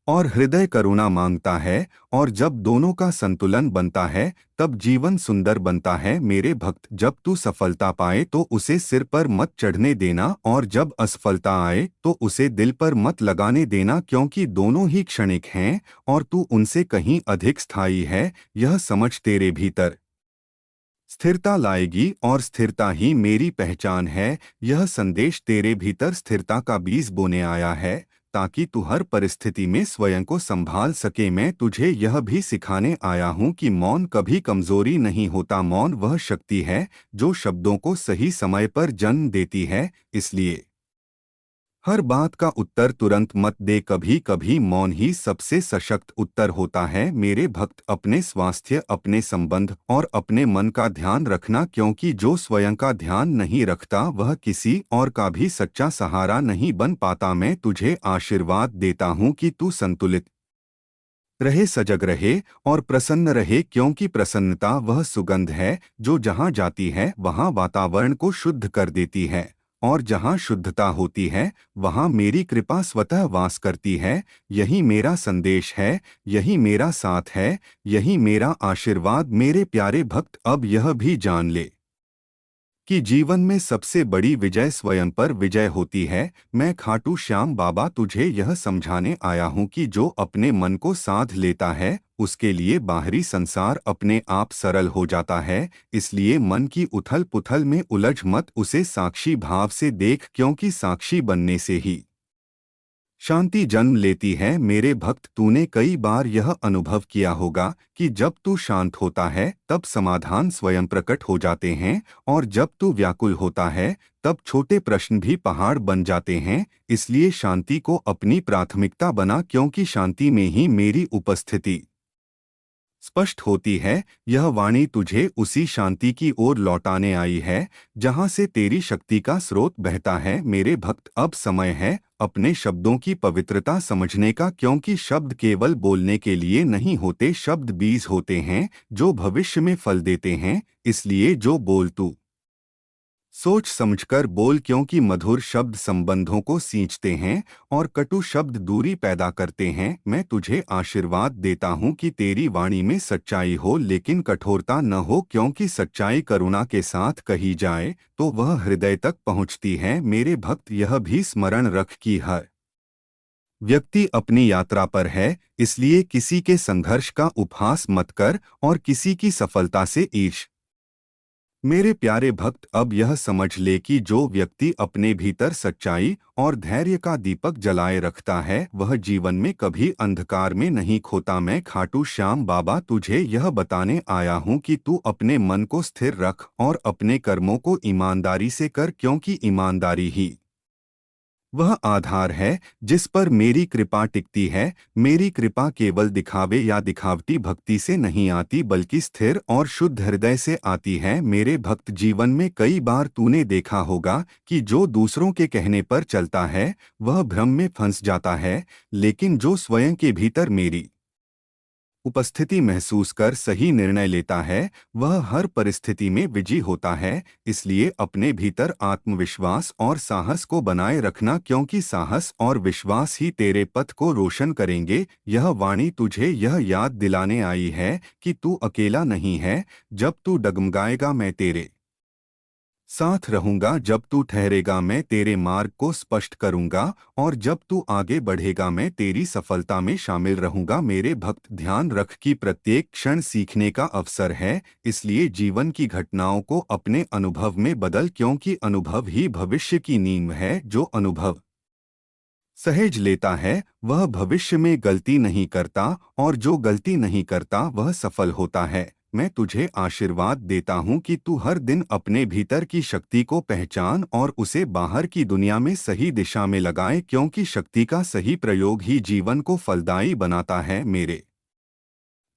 और हृदय करुणा मांगता है। और जब दोनों का संतुलन बनता है तब जीवन सुंदर बनता है। मेरे भक्त, जब तू सफलता पाए तो उसे सिर पर मत चढ़ने देना, और जब असफलता आए तो उसे दिल पर मत लगाने देना, क्योंकि दोनों ही क्षणिक हैं और तू उनसे कहीं अधिक स्थायी है। यह समझ तेरे भीतर स्थिरता लाएगी और स्थिरता ही मेरी पहचान है। यह संदेश तेरे भीतर स्थिरता का बीज बोने आया है ताकि तू हर परिस्थिति में स्वयं को संभाल सके। मैं तुझे यह भी सिखाने आया हूँ कि मौन कभी कमजोरी नहीं होता। मौन वह शक्ति है जो शब्दों को सही समय पर जन्म देती है। इसलिए हर बात का उत्तर तुरंत मत दे, कभी कभी मौन ही सबसे सशक्त उत्तर होता है। मेरे भक्त, अपने स्वास्थ्य, अपने संबंध और अपने मन का ध्यान रखना, क्योंकि जो स्वयं का ध्यान नहीं रखता वह किसी और का भी सच्चा सहारा नहीं बन पाता। मैं तुझे आशीर्वाद देता हूँ कि तू संतुलित रहे, सजग रहे और प्रसन्न रहे, क्योंकि प्रसन्नता वह सुगंध है जो जहाँ जाती है वहाँ वातावरण को शुद्ध कर देती है, और जहाँ शुद्धता होती है वहाँ मेरी कृपा स्वतः वास करती है। यही मेरा संदेश है, यही मेरा साथ है, यही मेरा आशीर्वाद। मेरे प्यारे भक्त, अब यह भी जान ले कि जीवन में सबसे बड़ी विजय स्वयं पर विजय होती है। मैं खाटू श्याम बाबा तुझे यह समझाने आया हूँ कि जो अपने मन को साध लेता है उसके लिए बाहरी संसार अपने आप सरल हो जाता है। इसलिए मन की उथल पुथल में उलझ मत, उसे साक्षी भाव से देख, क्योंकि साक्षी बनने से ही शांति जन्म लेती है। मेरे भक्त, तूने कई बार यह अनुभव किया होगा कि जब तू शांत होता है तब समाधान स्वयं प्रकट हो जाते हैं, और जब तू व्याकुल होता है तब छोटे प्रश्न भी पहाड़ बन जाते हैं। इसलिए शांति को अपनी प्राथमिकता बना, क्योंकि शांति में ही मेरी उपस्थिति स्पष्ट होती है। यह वाणी तुझे उसी शांति की ओर लौटाने आई है जहां से तेरी शक्ति का स्रोत बहता है। मेरे भक्त, अब समय है अपने शब्दों की पवित्रता समझने का, क्योंकि शब्द केवल बोलने के लिए नहीं होते, शब्द बीज होते हैं जो भविष्य में फल देते हैं। इसलिए जो बोल तू सोच समझकर बोल, क्योंकि मधुर शब्द संबंधों को सींचते हैं और कटु शब्द दूरी पैदा करते हैं। मैं तुझे आशीर्वाद देता हूँ कि तेरी वाणी में सच्चाई हो लेकिन कठोरता न हो, क्योंकि सच्चाई करुणा के साथ कही जाए तो वह हृदय तक पहुँचती है। मेरे भक्त, यह भी स्मरण रख कि हर व्यक्ति अपनी यात्रा पर है, इसलिए किसी के संघर्ष का उपहास मत कर और किसी की सफलता से ईर्ष्या। मेरे प्यारे भक्त, अब यह समझ ले कि जो व्यक्ति अपने भीतर सच्चाई और धैर्य का दीपक जलाए रखता है वह जीवन में कभी अंधकार में नहीं खोता। मैं खाटू श्याम बाबा तुझे यह बताने आया हूँ कि तू अपने मन को स्थिर रख और अपने कर्मों को ईमानदारी से कर, क्योंकि ईमानदारी ही वह आधार है जिस पर मेरी कृपा टिकती है। मेरी कृपा केवल दिखावे या दिखावटी भक्ति से नहीं आती, बल्कि स्थिर और शुद्ध हृदय से आती है। मेरे भक्त, जीवन में कई बार तूने देखा होगा कि जो दूसरों के कहने पर चलता है वह भ्रम में फंस जाता है, लेकिन जो स्वयं के भीतर मेरी उपस्थिति महसूस कर सही निर्णय लेता है वह हर परिस्थिति में विजयी होता है। इसलिए अपने भीतर आत्मविश्वास और साहस को बनाए रखना, क्योंकि साहस और विश्वास ही तेरे पथ को रोशन करेंगे। यह वाणी तुझे यह याद दिलाने आई है कि तू अकेला नहीं है। जब तू डगमगाएगा मैं तेरे साथ रहूंगा, जब तू ठहरेगा मैं तेरे मार्ग को स्पष्ट करूंगा, और जब तू आगे बढ़ेगा मैं तेरी सफलता में शामिल रहूंगा। मेरे भक्त, ध्यान रख कि प्रत्येक क्षण सीखने का अवसर है। इसलिए जीवन की घटनाओं को अपने अनुभव में बदल, क्योंकि अनुभव ही भविष्य की नींव है। जो अनुभव सहेज लेता है वह भविष्य में गलती नहीं करता, और जो गलती नहीं करता वह सफल होता है। मैं तुझे आशीर्वाद देता हूँ कि तू हर दिन अपने भीतर की शक्ति को पहचान और उसे बाहर की दुनिया में सही दिशा में लगाए, क्योंकि शक्ति का सही प्रयोग ही जीवन को फलदायी बनाता है। मेरे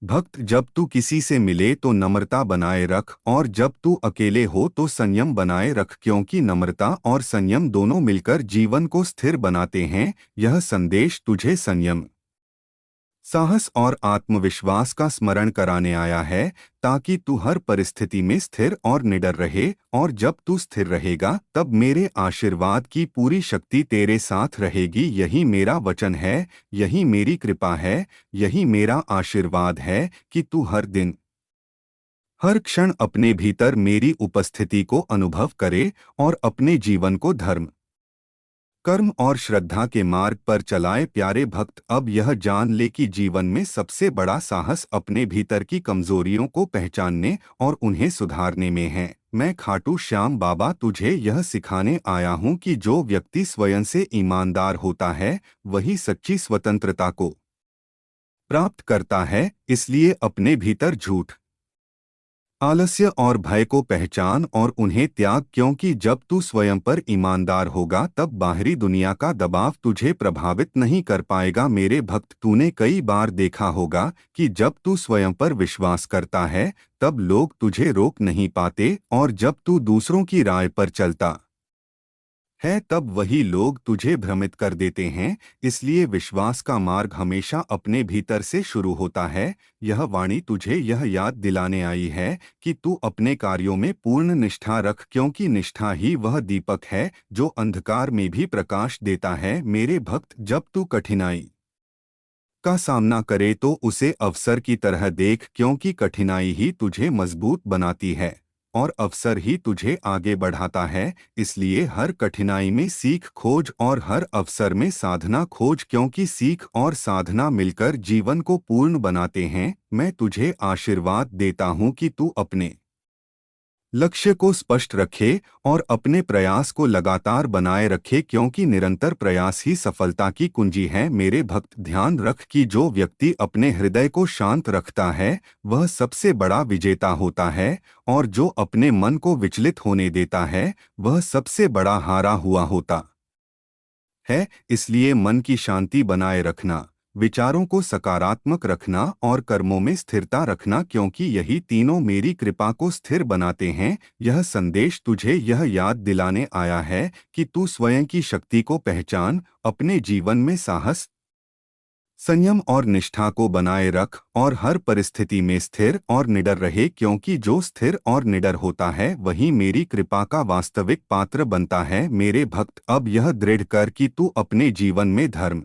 भक्त, जब तू किसी से मिले तो नम्रता बनाए रख, और जब तू अकेले हो तो संयम बनाए रख, क्योंकि नम्रता और संयम दोनों मिलकर जीवन को स्थिर बनाते हैं। यह संदेश तुझे संयम, साहस और आत्मविश्वास का स्मरण कराने आया है, ताकि तू हर परिस्थिति में स्थिर और निडर रहे। और जब तू स्थिर रहेगा तब मेरे आशीर्वाद की पूरी शक्ति तेरे साथ रहेगी। यही मेरा वचन है, यही मेरी कृपा है, यही मेरा आशीर्वाद है कि तू हर दिन, हर क्षण अपने भीतर मेरी उपस्थिति को अनुभव करे और अपने जीवन को धर्म, कर्म और श्रद्धा के मार्ग पर चलाए। प्यारे भक्त, अब यह जान ले कि जीवन में सबसे बड़ा साहस अपने भीतर की कमजोरियों को पहचानने और उन्हें सुधारने में है। मैं खाटू श्याम बाबा तुझे यह सिखाने आया हूँ कि जो व्यक्ति स्वयं से ईमानदार होता है वही सच्ची स्वतंत्रता को प्राप्त करता है। इसलिए अपने भीतर झूठ, आलस्य और भय को पहचान और उन्हें त्याग, क्योंकि जब तू स्वयं पर ईमानदार होगा तब बाहरी दुनिया का दबाव तुझे प्रभावित नहीं कर पाएगा। मेरे भक्त, तूने कई बार देखा होगा कि जब तू स्वयं पर विश्वास करता है तब लोग तुझे रोक नहीं पाते, और जब तू दूसरों की राय पर चलता है तब वही लोग तुझे भ्रमित कर देते हैं। इसलिए विश्वास का मार्ग हमेशा अपने भीतर से शुरू होता है। यह वाणी तुझे यह याद दिलाने आई है कि तू अपने कार्यों में पूर्ण निष्ठा रख, क्योंकि निष्ठा ही वह दीपक है जो अंधकार में भी प्रकाश देता है। मेरे भक्त, जब तू कठिनाई का सामना करे तो उसे अवसर की तरह देख, क्योंकि कठिनाई ही तुझे मजबूत बनाती है और अवसर ही तुझे आगे बढ़ाता है। इसलिए हर कठिनाई में सीख खोज और हर अवसर में साधना खोज, क्योंकि सीख और साधना मिलकर जीवन को पूर्ण बनाते हैं। मैं तुझे आशीर्वाद देता हूँ कि तू अपने लक्ष्य को स्पष्ट रखे और अपने प्रयास को लगातार बनाए रखे, क्योंकि निरंतर प्रयास ही सफलता की कुंजी है। मेरे भक्त, ध्यान रख कि जो व्यक्ति अपने हृदय को शांत रखता है वह सबसे बड़ा विजेता होता है, और जो अपने मन को विचलित होने देता है वह सबसे बड़ा हारा हुआ होता है। इसलिए मन की शांति बनाए रखना, विचारों को सकारात्मक रखना और कर्मों में स्थिरता रखना, क्योंकि यही तीनों मेरी कृपा को स्थिर बनाते हैं। यह संदेश तुझे यह याद दिलाने आया है कि तू स्वयं की शक्ति को पहचान, अपने जीवन में साहस, संयम और निष्ठा को बनाए रख और हर परिस्थिति में स्थिर और निडर रहे, क्योंकि जो स्थिर और निडर होता है वही मेरी कृपा का वास्तविक पात्र बनता है। मेरे भक्त, अब यह दृढ़ कर कि तू अपने जीवन में धर्म,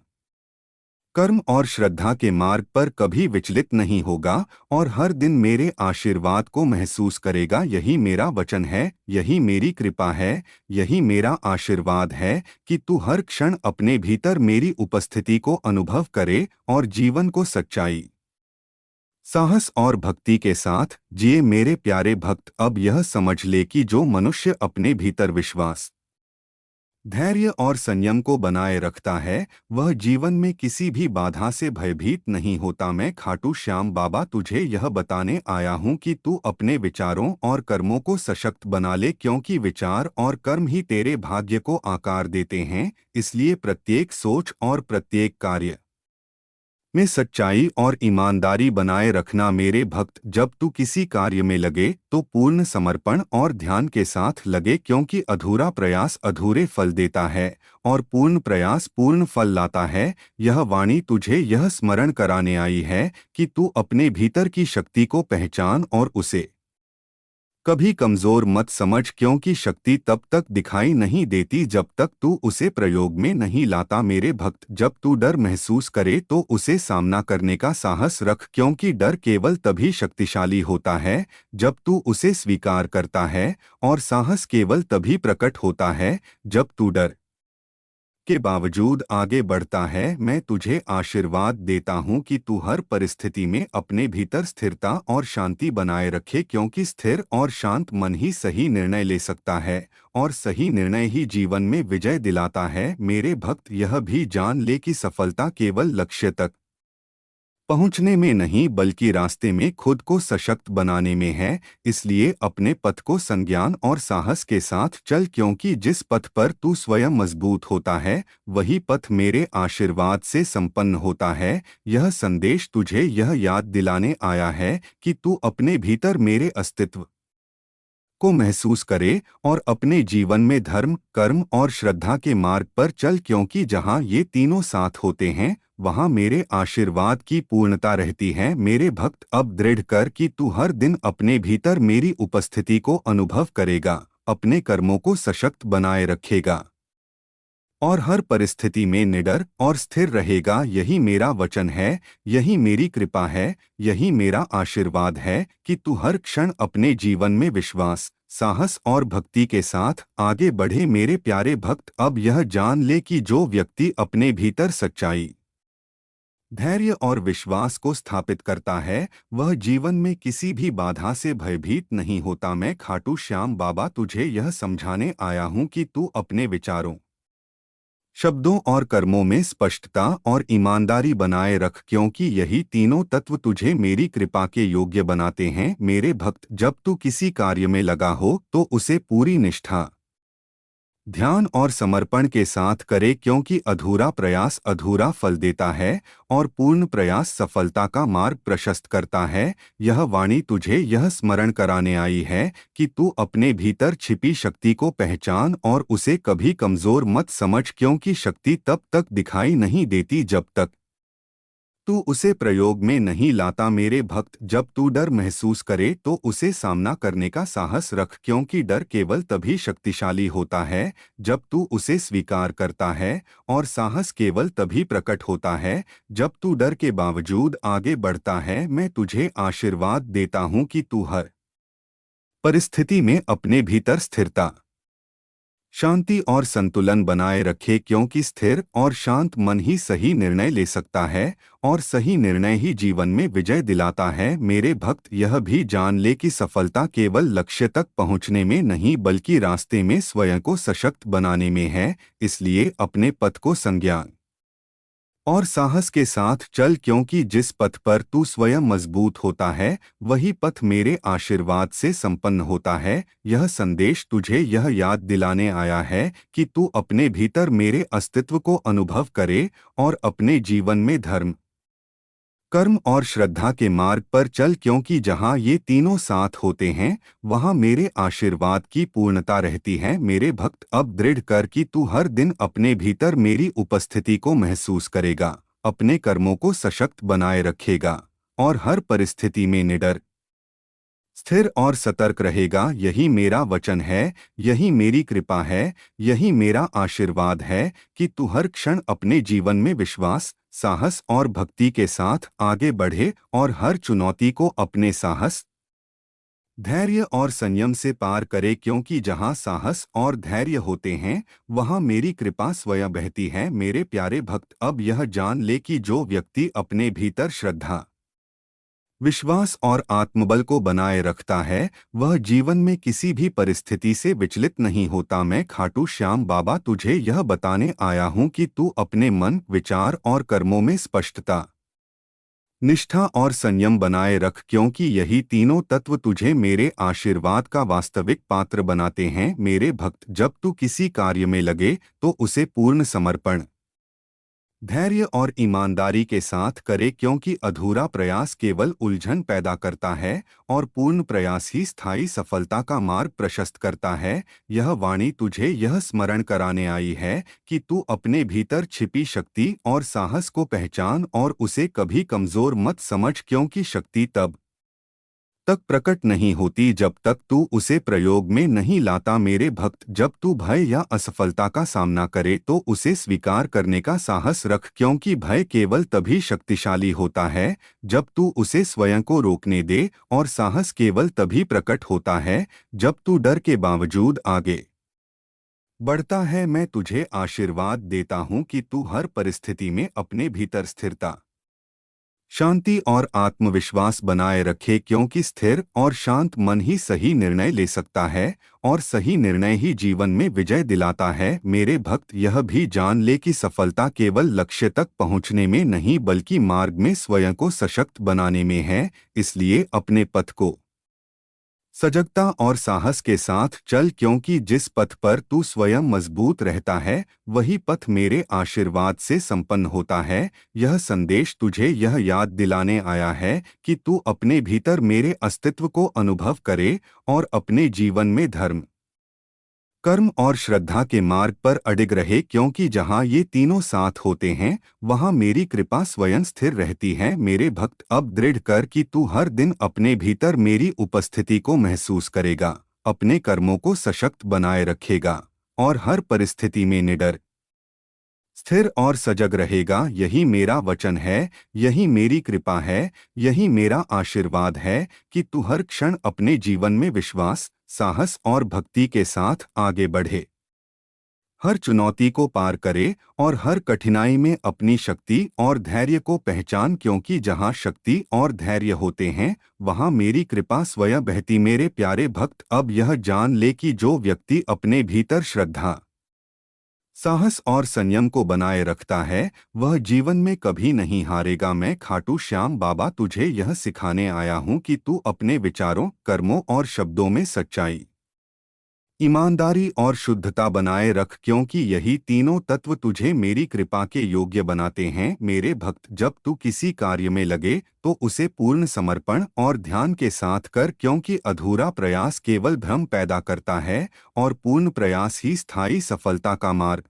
कर्म और श्रद्धा के मार्ग पर कभी विचलित नहीं होगा और हर दिन मेरे आशीर्वाद को महसूस करेगा। यही मेरा वचन है, यही मेरी कृपा है, यही मेरा आशीर्वाद है कि तू हर क्षण अपने भीतर मेरी उपस्थिति को अनुभव करे और जीवन को सच्चाई, साहस और भक्ति के साथ जिए। मेरे प्यारे भक्त, अब यह समझ ले कि जो मनुष्य अपने भीतर विश्वास, धैर्य और संयम को बनाए रखता है वह जीवन में किसी भी बाधा से भयभीत नहीं होता। मैं खाटू श्याम बाबा तुझे यह बताने आया हूँ कि तू अपने विचारों और कर्मों को सशक्त बना ले, क्योंकि विचार और कर्म ही तेरे भाग्य को आकार देते हैं। इसलिए प्रत्येक सोच और प्रत्येक कार्य में सच्चाई और ईमानदारी बनाए रखना। मेरे भक्त, जब तू किसी कार्य में लगे तो पूर्ण समर्पण और ध्यान के साथ लगे, क्योंकि अधूरा प्रयास अधूरे फल देता है और पूर्ण प्रयास पूर्ण फल लाता है। यह वाणी तुझे यह स्मरण कराने आई है कि तू अपने भीतर की शक्ति को पहचान और उसे कभी कमजोर मत समझ, क्योंकि शक्ति तब तक दिखाई नहीं देती जब तक तू उसे प्रयोग में नहीं लाता। मेरे भक्त, जब तू डर महसूस करे तो उसे सामना करने का साहस रख, क्योंकि डर केवल तभी शक्तिशाली होता है जब तू उसे स्वीकार करता है, और साहस केवल तभी प्रकट होता है जब तू डर के बावजूद आगे बढ़ता है। मैं तुझे आशीर्वाद देता हूँ कि तू हर परिस्थिति में अपने भीतर स्थिरता और शांति बनाए रखे, क्योंकि स्थिर और शांत मन ही सही निर्णय ले सकता है और सही निर्णय ही जीवन में विजय दिलाता है। मेरे भक्त, यह भी जान ले कि सफलता केवल लक्ष्य तक पहुंचने में नहीं बल्कि रास्ते में खुद को सशक्त बनाने में है। इसलिए अपने पथ को संज्ञान और साहस के साथ चल, क्योंकि जिस पथ पर तू स्वयं मजबूत होता है वही पथ मेरे आशीर्वाद से संपन्न होता है। यह संदेश तुझे यह याद दिलाने आया है कि तू अपने भीतर मेरे अस्तित्व को महसूस करे और अपने जीवन में धर्म, कर्म और श्रद्धा के मार्ग पर चल, क्योंकि जहाँ ये तीनों साथ होते हैं वहाँ मेरे आशीर्वाद की पूर्णता रहती है। मेरे भक्त, अब दृढ़ कर कि तू हर दिन अपने भीतर मेरी उपस्थिति को अनुभव करेगा, अपने कर्मों को सशक्त बनाए रखेगा और हर परिस्थिति में निडर और स्थिर रहेगा। यही मेरा वचन है, यही मेरी कृपा है, यही मेरा आशीर्वाद है कि तू हर क्षण अपने जीवन में विश्वास, साहस और भक्ति के साथ आगे बढ़े। मेरे प्यारे भक्त, अब यह जान ले कि जो व्यक्ति अपने भीतर सच्चाई, धैर्य और विश्वास को स्थापित करता है वह जीवन में किसी भी बाधा से भयभीत नहीं होता। मैं खाटू श्याम बाबा तुझे यह समझाने आया हूँ कि तू अपने विचारों, शब्दों और कर्मों में स्पष्टता और ईमानदारी बनाए रख, क्योंकि यही तीनों तत्व तुझे मेरी कृपा के योग्य बनाते हैं। मेरे भक्त, जब तू किसी कार्य में लगा हो तो उसे पूरी निष्ठा, ध्यान और समर्पण के साथ करे, क्योंकि अधूरा प्रयास अधूरा फल देता है और पूर्ण प्रयास सफलता का मार्ग प्रशस्त करता है। यह वाणी तुझे यह स्मरण कराने आई है कि तू अपने भीतर छिपी शक्ति को पहचान और उसे कभी कमजोर मत समझ, क्योंकि शक्ति तब तक दिखाई नहीं देती जब तक तू उसे प्रयोग में नहीं लाता। मेरे भक्त, जब तू डर महसूस करे तो उसे सामना करने का साहस रख, क्योंकि डर केवल तभी शक्तिशाली होता है जब तू उसे स्वीकार करता है और साहस केवल तभी प्रकट होता है जब तू डर के बावजूद आगे बढ़ता है। मैं तुझे आशीर्वाद देता हूँ कि तू हर परिस्थिति में अपने भीतर स्थिरता, शांति और संतुलन बनाए रखे, क्योंकि स्थिर और शांत मन ही सही निर्णय ले सकता है और सही निर्णय ही जीवन में विजय दिलाता है। मेरे भक्त, यह भी जान ले कि सफलता केवल लक्ष्य तक पहुंचने में नहीं बल्कि रास्ते में स्वयं को सशक्त बनाने में है। इसलिए अपने पथ को संज्ञान और साहस के साथ चल, क्योंकि जिस पथ पर तू स्वयं मजबूत होता है वही पथ मेरे आशीर्वाद से संपन्न होता है। यह संदेश तुझे यह याद दिलाने आया है कि तू अपने भीतर मेरे अस्तित्व को अनुभव करे और अपने जीवन में धर्म, कर्म और श्रद्धा के मार्ग पर चल, क्योंकि जहाँ ये तीनों साथ होते हैं वहाँ मेरे आशीर्वाद की पूर्णता रहती है। मेरे भक्त, अब दृढ़ कर कि तू हर दिन अपने भीतर मेरी उपस्थिति को महसूस करेगा, अपने कर्मों को सशक्त बनाए रखेगा और हर परिस्थिति में निडर, स्थिर और सतर्क रहेगा। यही मेरा वचन है, यही मेरी कृपा है, यही मेरा आशीर्वाद है कि तू हर क्षण अपने जीवन में विश्वास, साहस और भक्ति के साथ आगे बढ़े और हर चुनौती को अपने साहस, धैर्य और संयम से पार करे, क्योंकि जहाँ साहस और धैर्य होते हैं वहाँ मेरी कृपा स्वयं बहती है। मेरे प्यारे भक्त, अब यह जान ले कि जो व्यक्ति अपने भीतर श्रद्धा, विश्वास और आत्मबल को बनाए रखता है वह जीवन में किसी भी परिस्थिति से विचलित नहीं होता। मैं खाटू श्याम बाबा तुझे यह बताने आया हूँ कि तू अपने मन, विचार और कर्मों में स्पष्टता, निष्ठा और संयम बनाए रख, क्योंकि यही तीनों तत्व तुझे मेरे आशीर्वाद का वास्तविक पात्र बनाते हैं। मेरे भक्त, जब तू किसी कार्य में लगे तो उसे पूर्ण समर्पण, धैर्य और ईमानदारी के साथ करे, क्योंकि अधूरा प्रयास केवल उलझन पैदा करता है और पूर्ण प्रयास ही स्थायी सफलता का मार्ग प्रशस्त करता है। यह वाणी तुझे यह स्मरण कराने आई है कि तू अपने भीतर छिपी शक्ति और साहस को पहचान और उसे कभी कमजोर मत समझ, क्योंकि शक्ति तब तक प्रकट नहीं होती जब तक तू उसे प्रयोग में नहीं लाता। मेरे भक्त, जब तू भय या असफलता का सामना करे तो उसे स्वीकार करने का साहस रख, क्योंकि भय केवल तभी शक्तिशाली होता है जब तू उसे स्वयं को रोकने दे और साहस केवल तभी प्रकट होता है जब तू डर के बावजूद आगे बढ़ता है। मैं तुझे आशीर्वाद देता हूँ कि तू हर परिस्थिति में अपने भीतर स्थिरता, शांति और आत्मविश्वास बनाए रखे, क्योंकि स्थिर और शांत मन ही सही निर्णय ले सकता है और सही निर्णय ही जीवन में विजय दिलाता है। मेरे भक्त, यह भी जान ले कि सफलता केवल लक्ष्य तक पहुंचने में नहीं बल्कि मार्ग में स्वयं को सशक्त बनाने में है। इसलिए अपने पथ को सजगता और साहस के साथ चल, क्योंकि जिस पथ पर तू स्वयं मजबूत रहता है वही पथ मेरे आशीर्वाद से संपन्न होता है। यह संदेश तुझे यह याद दिलाने आया है कि तू अपने भीतर मेरे अस्तित्व को अनुभव करे और अपने जीवन में धर्म, कर्म और श्रद्धा के मार्ग पर अडिग रहे, क्योंकि जहाँ ये तीनों साथ होते हैं वहाँ मेरी कृपा स्वयं स्थिर रहती है। मेरे भक्त, अब दृढ़ कर कि तू हर दिन अपने भीतर मेरी उपस्थिति को महसूस करेगा, अपने कर्मों को सशक्त बनाए रखेगा और हर परिस्थिति में निडर, स्थिर और सजग रहेगा। यही मेरा वचन है, यही मेरी कृपा है, यही मेरा आशीर्वाद है कि तू हर क्षण अपने जीवन में विश्वास, साहस और भक्ति के साथ आगे बढ़े, हर चुनौती को पार करे और हर कठिनाई में अपनी शक्ति और धैर्य को पहचान, क्योंकि जहाँ शक्ति और धैर्य होते हैं वहाँ मेरी कृपा स्वयं बहती। मेरे प्यारे भक्त, अब यह जान ले कि जो व्यक्ति अपने भीतर श्रद्धा, साहस और संयम को बनाए रखता है वह जीवन में कभी नहीं हारेगा। मैं खाटू श्याम बाबा तुझे यह सिखाने आया हूँ कि तू अपने विचारों, कर्मों और शब्दों में सच्चाई, ईमानदारी और शुद्धता बनाए रख, क्योंकि यही तीनों तत्व तुझे मेरी कृपा के योग्य बनाते हैं। मेरे भक्त, जब तू किसी कार्य में लगे तो उसे पूर्ण समर्पण और ध्यान के साथ कर, क्योंकि अधूरा प्रयास केवल भ्रम पैदा करता है और पूर्ण प्रयास ही स्थायी सफलता का मार्ग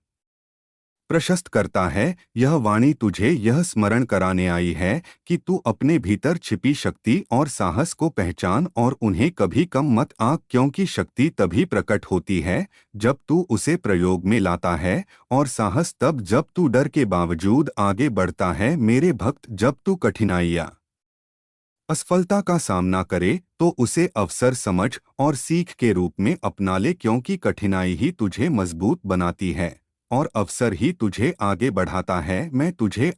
प्रशस्त करता है। यह वाणी तुझे यह स्मरण कराने आई है कि तू अपने भीतर छिपी शक्ति और साहस को पहचान और उन्हें कभी कम मत आंक, क्योंकि शक्ति तभी प्रकट होती है जब तू उसे प्रयोग में लाता है और साहस तब जब तू डर के बावजूद आगे बढ़ता है। मेरे भक्त, जब तू कठिनाइयाँ, असफलता का सामना करे तो उसे अवसर समझ और सीख के रूप में अपना ले, क्योंकि कठिनाई ही तुझे मजबूत बनाती है और अवसर ही तुझे आगे बढ़ाता है। मैं तुझे